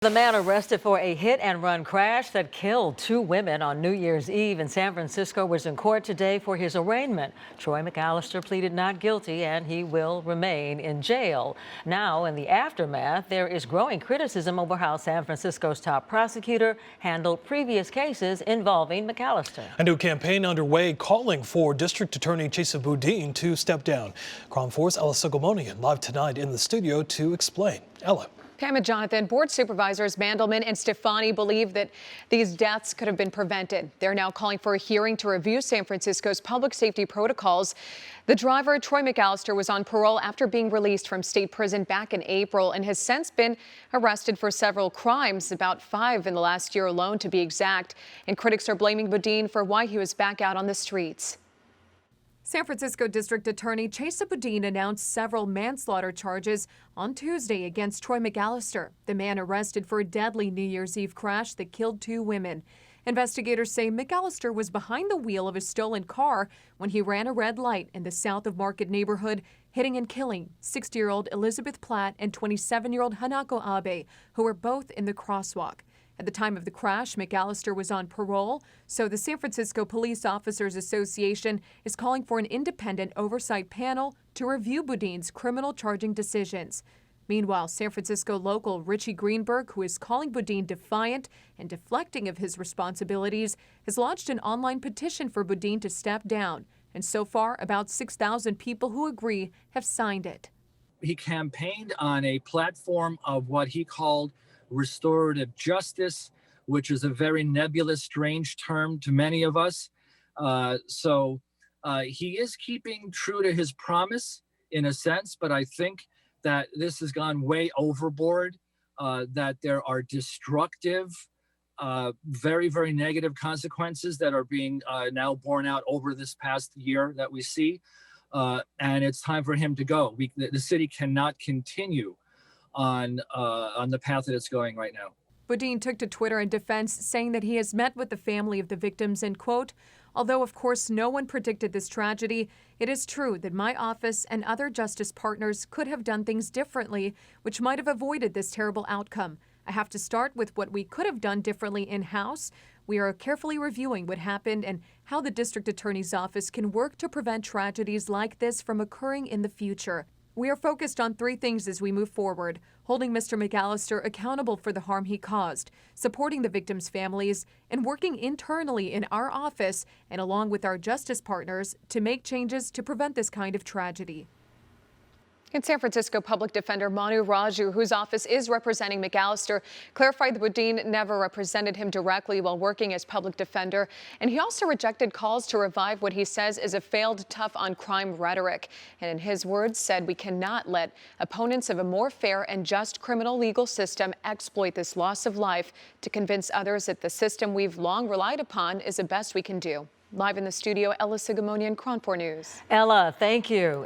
The man arrested for a hit-and-run crash that killed two women on New Year's Eve in San Francisco was in court today for his arraignment. Troy McAllister pleaded not guilty, and he will remain in jail. Now, in the aftermath, there is growing criticism over how San Francisco's top prosecutor handled previous cases involving McAllister. A new campaign underway calling for District Attorney Chesa Boudin to step down. KRON 4's Ella Sogomonian live tonight in the studio to explain. Ella. Pam and Jonathan, board supervisors Mandelman and Stefani believe that these deaths could have been prevented. They're now calling for a hearing to review San Francisco's public safety protocols. The driver, Troy McAllister, was on parole after being released from state prison back in April and has since been arrested for several crimes, about 5 in the last year alone to be exact. And critics are blaming Boudin for why he was back out on the streets. San Francisco District Attorney Chesa Boudin announced several manslaughter charges on Tuesday against Troy McAllister, the man arrested for a deadly New Year's Eve crash that killed 2 women. Investigators say McAllister was behind the wheel of a stolen car when he ran a red light in the South of Market neighborhood, hitting and killing 60-year-old Elizabeth Platt and 27-year-old Hanako Abe, who were both in the crosswalk. At the time of the crash, McAllister was on parole, so the San Francisco Police Officers Association is calling for an independent oversight panel to review Boudin's criminal charging decisions. Meanwhile, San Francisco local Richie Greenberg, who is calling Boudin defiant and deflecting of his responsibilities, has launched an online petition for Boudin to step down. And so far, about 6,000 people who agree have signed it. He campaigned on a platform of what he called restorative justice, which is a very nebulous, strange term to many of us. So he is keeping true to his promise in a sense, but I think that this has gone way overboard, that there are destructive, very, very negative consequences that are being now borne out over this past year that we see. And it's time for him to go. The city cannot continue on the path that it's going right now. Boudin took to Twitter in defense, saying that he has met with the family of the victims and, quote, "Although, of course, no one predicted this tragedy, it is true that my office and other justice partners could have done things differently, which might have avoided this terrible outcome. I have to start with what we could have done differently in-house. We are carefully reviewing what happened and how the district attorney's office can work to prevent tragedies like this from occurring in the future. We are focused on 3 things as we move forward: holding Mr. McAllister accountable for the harm he caused, supporting the victims' families, and working internally in our office and along with our justice partners to make changes to prevent this kind of tragedy." And San Francisco Public Defender Manu Raju, whose office is representing McAllister, clarified that Boudin never represented him directly while working as public defender. And he also rejected calls to revive what he says is a failed tough-on-crime rhetoric. And in his words, said, "We cannot let opponents of a more fair and just criminal legal system exploit this loss of life to convince others that the system we've long relied upon is the best we can do." Live in the studio, Ella Sogomonian, KRON 4 News. Ella, thank you.